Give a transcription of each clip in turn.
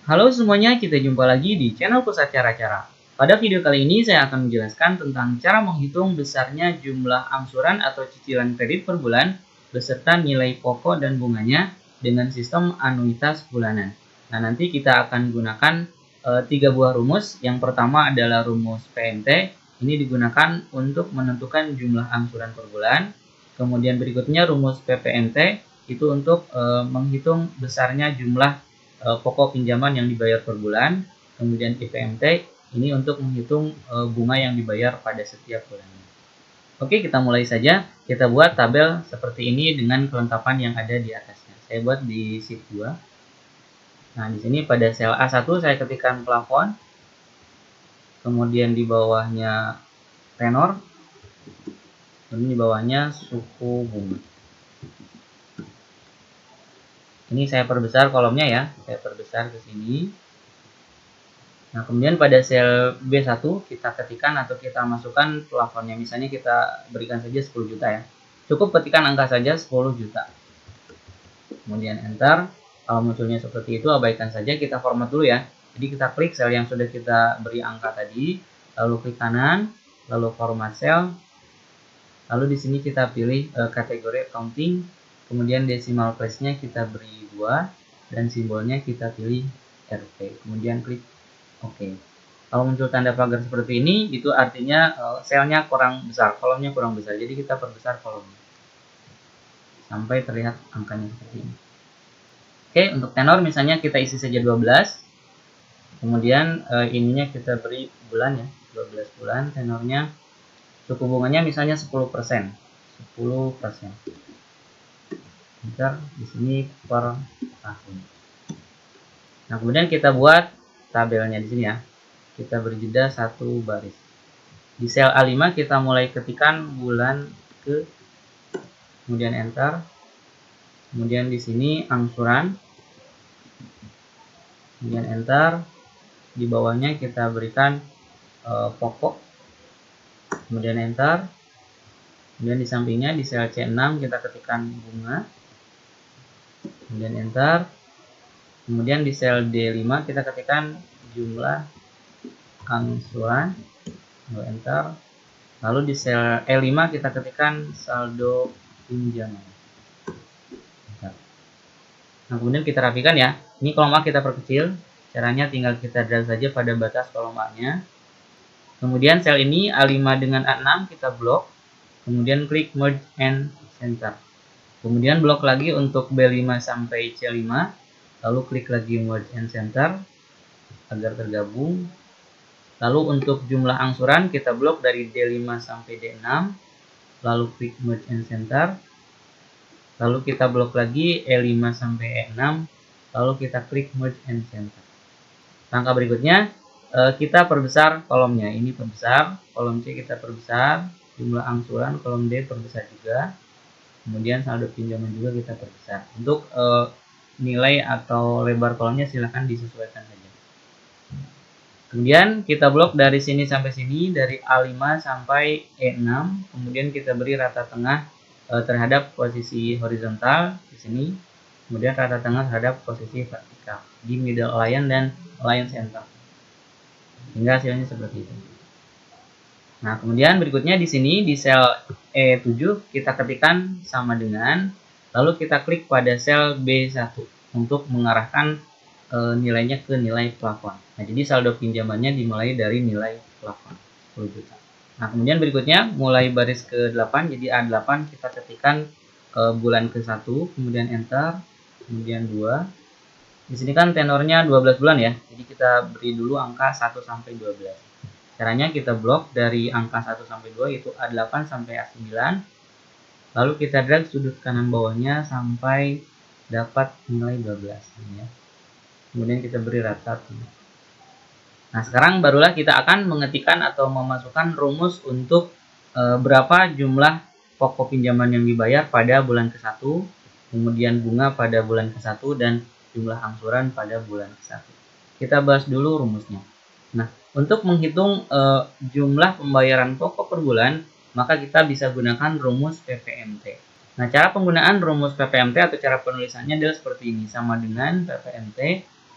Halo semuanya, kita jumpa lagi di channel Pusat Cara-Cara. Pada video kali ini saya akan menjelaskan tentang cara menghitung besarnya jumlah angsuran atau cicilan kredit per bulan beserta nilai pokok dan bunganya dengan sistem anuitas bulanan. Nah, nanti kita akan gunakan 3 buah rumus. Yang pertama adalah rumus PMT. Ini digunakan untuk menentukan jumlah angsuran per bulan. Kemudian berikutnya rumus PPMT itu untuk menghitung besarnya jumlah pokok pinjaman yang dibayar per bulan. Kemudian IPMT ini untuk menghitung bunga yang dibayar pada setiap bulannya. Oke, kita mulai saja. Kita buat tabel seperti ini dengan kelengkapan yang ada di atasnya. Saya buat di sheet 2. Nah, di sini pada sel A1 saya ketikkan plafon. Kemudian di bawahnya tenor. Kemudian di bawahnya suku bunga. Ini saya perbesar kolomnya ya. Saya perbesar ke sini. Nah, kemudian pada sel B1 kita ketikkan atau kita masukkan plafonnya. Misalnya kita berikan saja 10 juta ya. Cukup ketikkan angka saja 10 juta. Kemudian enter. Kalau munculnya seperti itu, abaikan saja, kita format dulu ya. Jadi kita klik sel yang sudah kita beri angka tadi, lalu klik kanan, lalu format sel. Lalu di sini kita pilih kategori accounting, kemudian decimal place-nya kita beri 2 dan simbolnya kita pilih RP. Kemudian klik Oke. Kalau muncul tanda pagar seperti ini, itu artinya selnya kurang besar, kolomnya kurang besar. Jadi kita perbesar kolomnya sampai terlihat angkanya seperti ini. Oke, untuk tenor misalnya kita isi saja 12. Kemudian ininya kita beri bulan ya, 12 bulan. Tenornya suku bunganya misalnya 10%. 10%. Enter di sini per tahun. Nah, kemudian kita buat tabelnya di sini ya. Kita beri jeda 1 baris. Di sel A5 kita mulai ketikkan bulan ke, kemudian enter. Kemudian di sini angsuran. Kemudian enter. Di bawahnya kita berikan pokok. Kemudian enter. Kemudian di sampingnya di sel C6 kita ketikkan bunga. Kemudian enter. Kemudian di sel D5 kita ketikkan jumlah angsuran, lalu enter. Lalu di sel E5 kita ketikkan saldo pinjaman. Nah, kemudian kita rapikan ya. Ini kolom A kita perkecil. Caranya tinggal kita drag saja pada batas kolom A-nya. Kemudian sel ini A5 dengan A6 kita blok. Kemudian klik merge and center. Kemudian blok lagi untuk B5 sampai C5. Lalu klik lagi merge and center agar tergabung. Lalu untuk jumlah angsuran kita blok dari D5 sampai D6. Lalu klik merge and center. Lalu kita blok lagi E5 sampai E6. Lalu kita klik merge and center. Langkah berikutnya kita perbesar kolomnya. Ini perbesar, kolom C kita perbesar, jumlah angsuran kolom D perbesar juga. Kemudian saldo pinjaman juga kita perbesar. Untuk nilai atau lebar kolomnya silahkan disesuaikan saja. Kemudian kita blok dari sini sampai sini, dari A5 sampai E6. Kemudian kita beri rata tengah terhadap posisi horizontal di sini. Kemudian rata tengah terhadap posisi vertikal di middle align dan align center. Hingga hasilnya seperti itu. Nah, kemudian berikutnya di sini di sel E7 kita ketikkan sama dengan, lalu kita klik pada sel B1 untuk mengarahkan nilainya ke nilai plafon. Nah, jadi saldo pinjamannya dimulai dari nilai plafon 10 juta. Nah, kemudian berikutnya mulai baris ke-8, jadi A8 kita ketikkan bulan ke-1, kemudian enter, kemudian 2. Di sini kan tenornya 12 bulan ya. Jadi kita beri dulu angka 1 sampai 12. Caranya kita blok dari angka 1 sampai 2 yaitu A8 sampai A9. Lalu kita drag sudut kanan bawahnya sampai dapat nilai 12 ya. Kemudian kita beri rata. Nah, sekarang barulah kita akan mengetikkan atau memasukkan rumus untuk berapa jumlah pokok pinjaman yang dibayar pada bulan ke-1, kemudian bunga pada bulan ke-1 dan jumlah angsuran pada bulan ke-1. Kita bahas dulu rumusnya. Nah, untuk menghitung jumlah pembayaran pokok per bulan, maka kita bisa gunakan rumus PPMT. Nah, cara penggunaan rumus PPMT atau cara penulisannya adalah seperti ini, sama dengan PPMT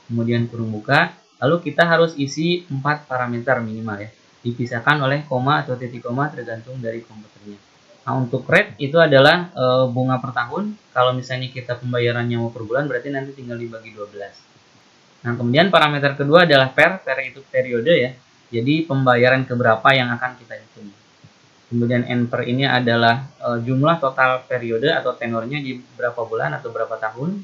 kemudian kurung buka, lalu kita harus isi 4 parameter minimal ya, dipisahkan oleh koma atau titik koma tergantung dari komputernya. Nah, untuk rate itu adalah bunga per tahun. Kalau misalnya kita pembayarannya mau per bulan, berarti nanti tinggal dibagi 12. Nah, kemudian parameter kedua adalah per itu periode ya. Jadi pembayaran keberapa yang akan kita hitung. Kemudian N per ini adalah jumlah total periode atau tenornya di berapa bulan atau berapa tahun.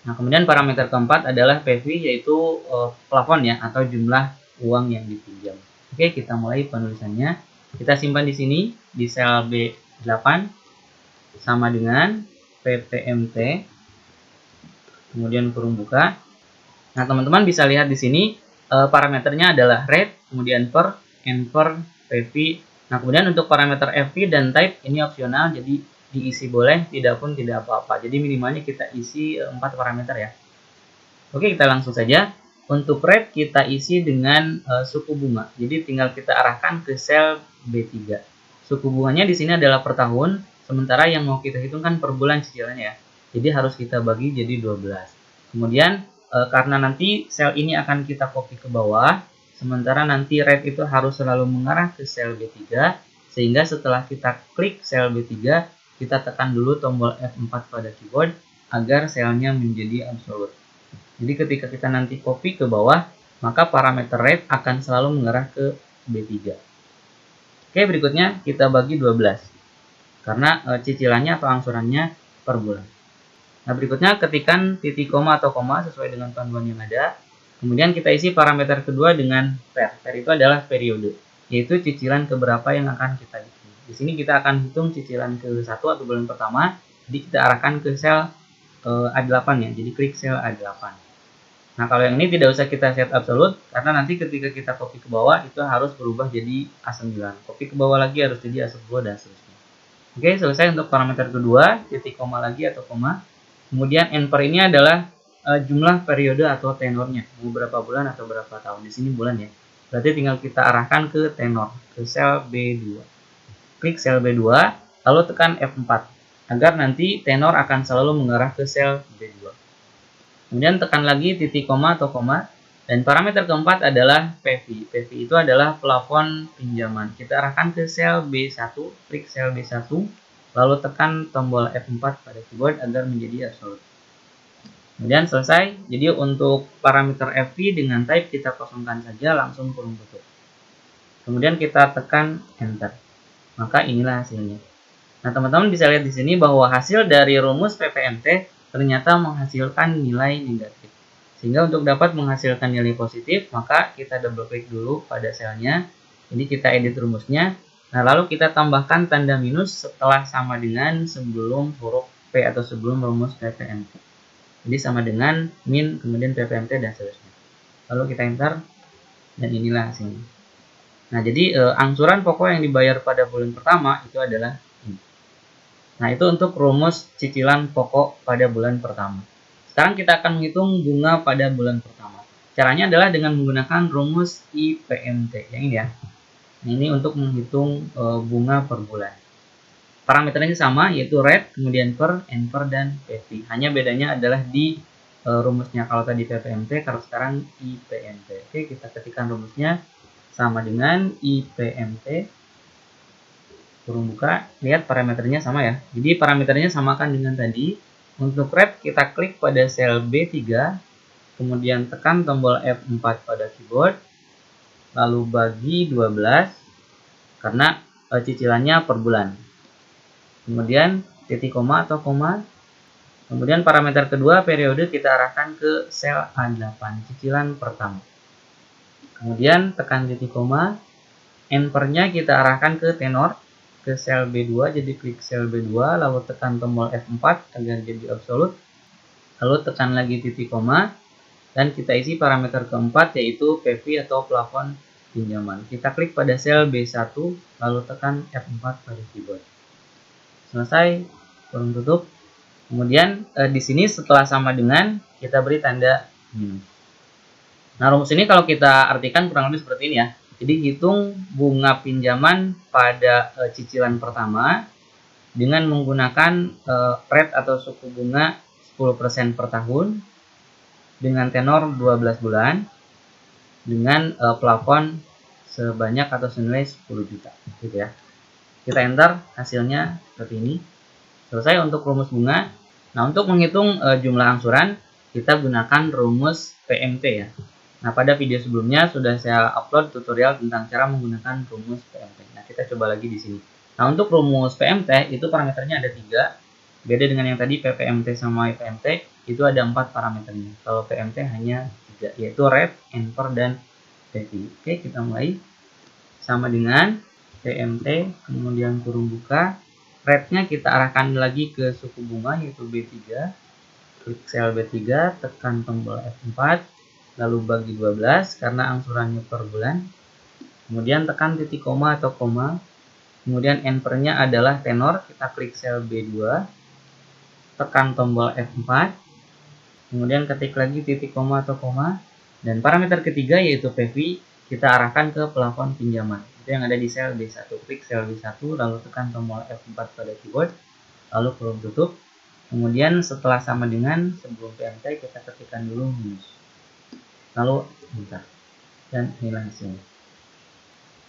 Nah, kemudian parameter keempat adalah PV, yaitu plafon ya, atau jumlah uang yang dipinjam. Oke, kita mulai penulisannya. Kita simpan di sini di sel B8 sama dengan PPMT, kemudian kurung buka. Nah, teman-teman bisa lihat di sini parameternya adalah rate, kemudian per, N per, PV. Nah, kemudian untuk parameter FV dan type ini opsional, jadi diisi boleh, tidak pun tidak apa-apa. Jadi minimalnya kita isi 4 parameter ya. Oke, kita langsung saja. Untuk rate kita isi dengan suku bunga. Jadi tinggal kita arahkan ke sel B3. Suku bunganya di sini adalah per tahun, sementara yang mau kita hitung kan per bulan cicilannya ya. Jadi harus kita bagi jadi 12. Kemudian karena nanti sel ini akan kita copy ke bawah, sementara nanti rate itu harus selalu mengarah ke sel B3, sehingga setelah kita klik sel B3, kita tekan dulu tombol F4 pada keyboard agar selnya menjadi absolute. Jadi ketika kita nanti copy ke bawah, maka parameter rate akan selalu mengarah ke B3. Oke, berikutnya kita bagi 12. Karena cicilannya atau angsurannya per bulan. Nah, berikutnya ketikkan titik koma atau koma sesuai dengan panduan yang ada. Kemudian kita isi parameter kedua dengan per. Per itu adalah periode, yaitu cicilan keberapa yang akan kita hitung. Di sini kita akan hitung cicilan ke-1 atau bulan pertama. Jadi kita arahkan ke sel A8 ya. Jadi klik sel A8. Nah, kalau yang ini tidak usah kita set absolute, karena nanti ketika kita copy ke bawah itu harus berubah jadi A9. Copy ke bawah lagi harus jadi A10 dan seterusnya. Oke, selesai untuk parameter kedua, titik koma lagi atau koma. Kemudian N per ini adalah jumlah periode atau tenornya, mau berapa bulan atau berapa tahun. Di sini bulan ya. Berarti tinggal kita arahkan ke tenor, ke sel B2. Klik sel B2, lalu tekan F4 agar nanti tenor akan selalu mengarah ke sel B2. Kemudian tekan lagi titik koma atau koma, dan parameter keempat adalah PV. PV itu adalah plafon pinjaman. Kita arahkan ke sel B1, klik sel B1, lalu tekan tombol F4 pada keyboard agar menjadi absolute. Kemudian selesai. Jadi untuk parameter FV dengan type kita kosongkan saja, langsung kurung tutup. Kemudian kita tekan enter. Maka inilah hasilnya. Nah, teman-teman bisa lihat di sini bahwa hasil dari rumus PPMT ternyata menghasilkan nilai negatif. Sehingga untuk dapat menghasilkan nilai positif, maka kita double klik dulu pada selnya. Ini kita edit rumusnya. Nah, lalu kita tambahkan tanda minus setelah sama dengan sebelum huruf P atau sebelum rumus PPMT. Jadi sama dengan min, kemudian PPMT dan seterusnya. Lalu kita enter, dan inilah hasilnya. Nah, jadi angsuran pokok yang dibayar pada bulan pertama itu adalah ini. Nah, itu untuk rumus cicilan pokok pada bulan pertama. Sekarang kita akan menghitung bunga pada bulan pertama. Caranya adalah dengan menggunakan rumus IPMT. Yang ini ya. Nah, ini untuk menghitung bunga per bulan. Parameternya sama, yaitu rate, kemudian per, N per, dan PV. Hanya bedanya adalah di rumusnya. Kalau tadi PPMT, kalau sekarang IPMT. Oke, kita ketikkan rumusnya sama dengan IPMT. Kurung buka, lihat parameternya sama ya. Jadi parameternya samakan dengan tadi. Untuk rate kita klik pada sel B3, kemudian tekan tombol F4 pada keyboard, lalu bagi 12 karena cicilannya per bulan. Kemudian titik koma atau koma. Kemudian parameter kedua periode kita arahkan ke sel A8, cicilan pertama. Kemudian tekan titik koma, N per-nya kita arahkan ke tenor, ke sel B2, jadi klik sel B2, lalu tekan tombol F4 agar jadi absolute, lalu tekan lagi titik koma, dan kita isi parameter keempat yaitu PV atau plafon pinjaman. Kita klik pada sel B1, lalu tekan F4 pada keyboard. Selesai, kurung tutup. Kemudian di sini setelah sama dengan kita beri tanda minus. Nah, rumus ini kalau kita artikan kurang lebih seperti ini ya. Jadi hitung bunga pinjaman pada cicilan pertama dengan menggunakan rate atau suku bunga 10% per tahun. dengan tenor 12 bulan dengan plafon sebanyak atau senilai 10 juta gitu ya. Kita enter, hasilnya seperti ini. Selesai untuk rumus bunga. Nah, untuk menghitung jumlah angsuran, kita gunakan rumus PMT ya. Nah, pada video sebelumnya sudah saya upload tutorial tentang cara menggunakan rumus PMT. Nah, kita coba lagi di sini. Nah, untuk rumus PMT itu parameternya ada 3. Beda dengan yang tadi PPMT sama IPMT, itu ada 4 parameternya. Kalau PMT hanya 3, yaitu rate, NPER, dan PV. Oke, kita mulai. Sama dengan PMT, kemudian kurung buka. Rate-nya kita arahkan lagi ke suku bunga, yaitu B3. Klik sel B3, tekan tombol F4, lalu bagi 12 karena angsurannya per bulan. Kemudian tekan titik koma atau koma. Kemudian NPER-nya adalah tenor, kita klik sel B2, tekan tombol F4, kemudian ketik lagi titik koma atau koma, dan parameter ketiga yaitu PV kita arahkan ke plafon pinjaman. Itu yang ada di sel B1. Klik sel B1, lalu tekan tombol F4 pada keyboard, lalu kurung tutup. Kemudian setelah sama dengan sebelum PMT, kita ketikkan dulu minus. Lalu enter. Dan inilah hasilnya.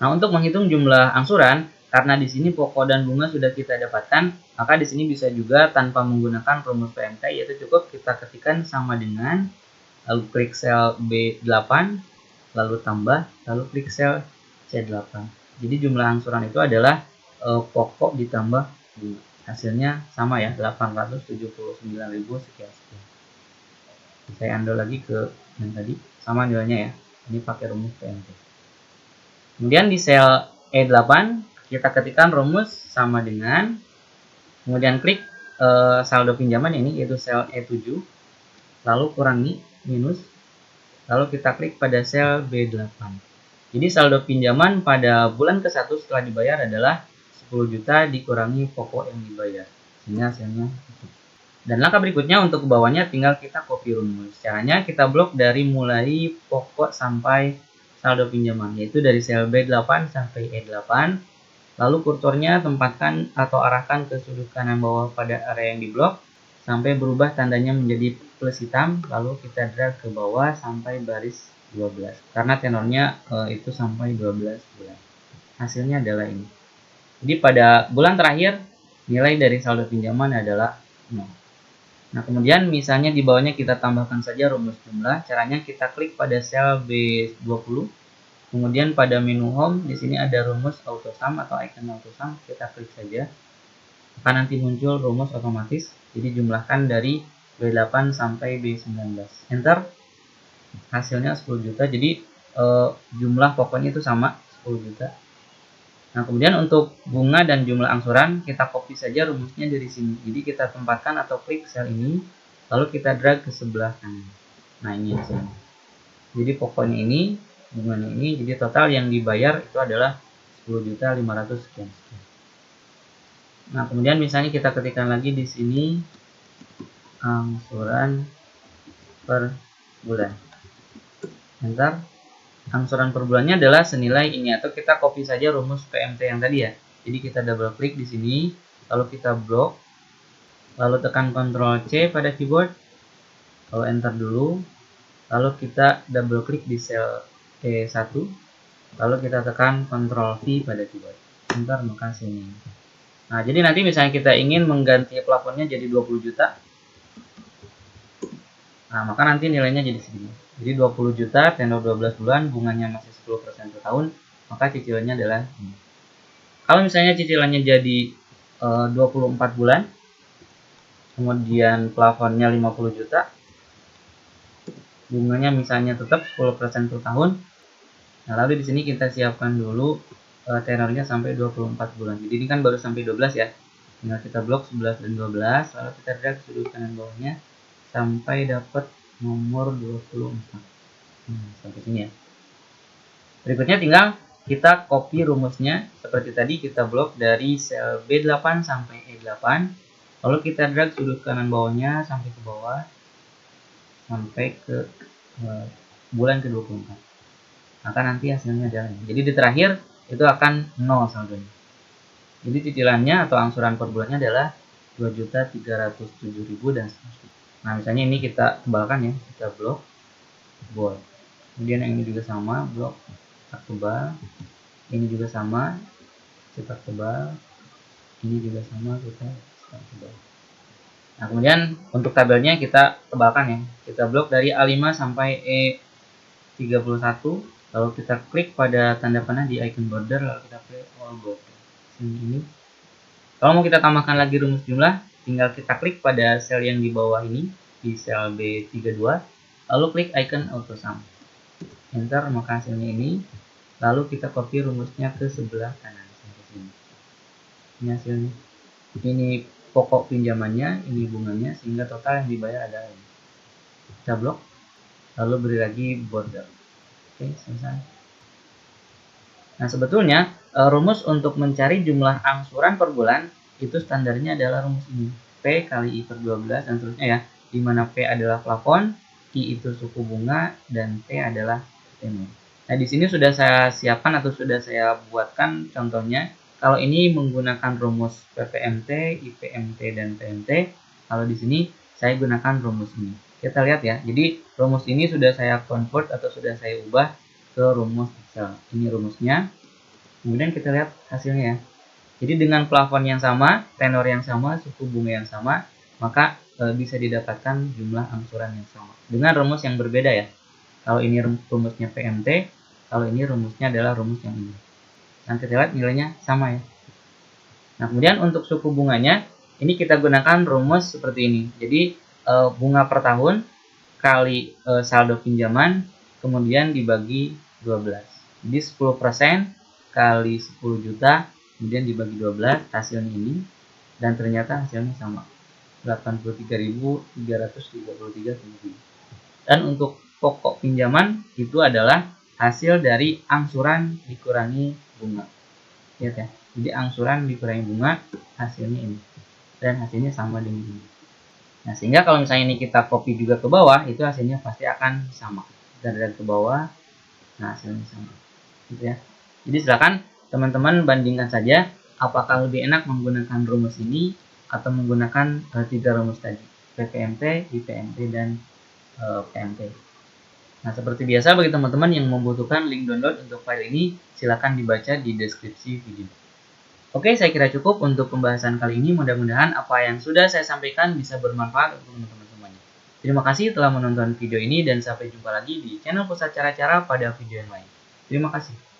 Nah, untuk menghitung jumlah angsuran, karena di sini pokok dan bunga sudah kita dapatkan, maka di sini bisa juga tanpa menggunakan rumus PMT, yaitu cukup kita ketikkan sama dengan, lalu klik sel B8, lalu tambah, lalu klik sel C8. Jadi jumlah angsuran itu adalah pokok ditambah bunga. Hasilnya sama ya, 879.000 sekian. Saya undo lagi ke yang tadi, sama nilainya ya. Ini pakai rumus PMT. Kemudian di sel E8 kita ketikkan rumus sama dengan, kemudian klik saldo pinjaman ini yaitu sel E7, lalu kurangi minus, lalu kita klik pada sel B8. Jadi saldo pinjaman pada bulan ke-1 setelah dibayar adalah 10 juta dikurangi pokok yang dibayar, sehingga hasilnya itu. Dan langkah berikutnya untuk ke bawahnya tinggal kita copy rumus. Caranya kita blok dari mulai pokok sampai saldo pinjaman, yaitu dari sel B8 sampai E8. Lalu kursornya tempatkan atau arahkan ke sudut kanan bawah pada area yang diblok sampai berubah tandanya menjadi plus hitam, lalu kita drag ke bawah sampai baris 12. Karena tenornya itu sampai 12 bulan. Hasilnya adalah ini. Jadi pada bulan terakhir nilai dari saldo pinjaman adalah 0. Nah, kemudian misalnya di bawahnya kita tambahkan saja rumus jumlah. Caranya kita klik pada sel B20. Kemudian pada menu home di sini ada rumus autosum atau icon autosum, kita klik saja. Akan nanti muncul rumus otomatis. Jadi jumlahkan dari B8 sampai B19. Enter. Hasilnya 10 juta. Jadi jumlah pokoknya itu sama 10 juta. Nah, kemudian untuk bunga dan jumlah angsuran kita copy saja rumusnya dari sini. Jadi kita tempatkan atau klik sel ini, lalu kita drag ke sebelah kanan. Nah, ini hasilnya. Jadi pokoknya ini, bunganya ini, jadi total yang dibayar itu adalah 10.500 sekian. Nah, kemudian misalnya kita ketikkan lagi di sini angsuran per bulan. Enter. Angsuran per bulannya adalah senilai ini, atau kita copy saja rumus PMT yang tadi ya. Jadi kita double klik di sini, lalu kita blok, lalu tekan Ctrl C pada keyboard, lalu enter dulu, lalu kita double klik di sel E1, lalu kita tekan Ctrl V pada keyboard, enter, maka hasilnya. Nah, jadi nanti misalnya kita ingin mengganti plafonnya jadi 20 juta, nah maka nanti nilainya jadi segini. Jadi 20 juta, tenor 12 bulan, bunganya masih 10% per tahun, maka cicilannya adalah ini. Kalau misalnya cicilannya jadi 24 bulan, kemudian plafonnya 50 juta, bunganya misalnya tetap 10% per tahun. Nah, lalu di sini kita siapkan dulu tenornya sampai 24 bulan. Jadi ini kan baru sampai 12 ya. Tinggal kita blok 11 dan 12, lalu kita drag sudut kanan bawahnya sampai dapat nomor 24. Sampai sini ya. Berikutnya tinggal kita copy rumusnya seperti tadi, kita blok dari sel B8 sampai E8, lalu kita drag sudut kanan bawahnya sampai ke bawah sampai ke bulan ke-24. Maka nanti hasilnya adalah ini. Jadi di terakhir itu akan 0 saldonya. Jadi cicilannya atau angsuran per bulannya adalah 2.307.000 dan seterusnya. Nah, misalnya ini kita tebalkan ya, kita blok bold. Kemudian yang ini juga sama, blok cetak tebal. Ini juga sama, cetak tebal. Ini juga sama, kita cetak tebal. Nah, kemudian untuk tabelnya kita tebalkan ya. Kita blok dari A5 sampai E31. Lalu kita klik pada tanda panah di icon border, lalu kita klik all border. Ini. Kalau mau kita tambahkan lagi rumus jumlah, tinggal kita klik pada sel yang di bawah ini, di sel B32, lalu klik icon auto sum. Enter, maka hasilnya ini. Lalu kita copy rumusnya ke sebelah kanan sampai sini. Ini hasilnya. Ini pokok pinjamannya, ini bunganya, sehingga total yang dibayar adalah ini. Kita blok, lalu beri lagi border. Oke, selesai. Nah, sebetulnya rumus untuk mencari jumlah angsuran per bulan itu standarnya adalah rumus ini. P kali I per 12 dan seterusnya ya. Di mana P adalah plafon, I itu suku bunga, dan T adalah tenor. Nah, di sini sudah saya siapkan atau sudah saya buatkan contohnya. Kalau ini menggunakan rumus PPMT, IPMT, dan PMT. Kalau di sini saya gunakan rumus ini. Kita lihat ya. Jadi rumus ini sudah saya convert atau sudah saya ubah ke rumus Excel. Ini rumusnya. Kemudian kita lihat hasilnya ya. Jadi dengan plafon yang sama, tenor yang sama, suku bunga yang sama, maka bisa didapatkan jumlah angsuran yang sama. Dengan rumus yang berbeda ya. Kalau ini rumusnya PMT, kalau ini rumusnya adalah rumus yang ini. Nah, kita lihat nilainya sama ya. Nah, kemudian untuk suku bunganya, ini kita gunakan rumus seperti ini. Jadi bunga per tahun kali saldo pinjaman, kemudian dibagi 12. Jadi 10% kali 10 juta, kemudian dibagi 12, hasilnya ini. Dan ternyata hasilnya sama. 83.333. Dan untuk pokok pinjaman itu adalah hasil dari angsuran dikurangi bunga. Lihat ya. Jadi angsuran dikurangi bunga, hasilnya ini. Dan hasilnya sama dengan ini. Nah, sehingga kalau misalnya ini kita copy juga ke bawah, itu hasilnya pasti akan sama. Kita drag ke bawah, nah hasilnya sama. Gitu ya. Jadi silakan teman-teman bandingkan saja apakah lebih enak menggunakan rumus ini atau menggunakan tiga rumus tadi, PPMT, IPMT, dan PMT. Nah, seperti biasa bagi teman-teman yang membutuhkan link download untuk file ini, silakan dibaca di deskripsi video. Oke, saya kira cukup untuk pembahasan kali ini. Mudah-mudahan apa yang sudah saya sampaikan bisa bermanfaat untuk teman-teman semuanya. Terima kasih telah menonton video ini dan sampai jumpa lagi di channel Pusat Cara-Cara pada video yang lain. Terima kasih.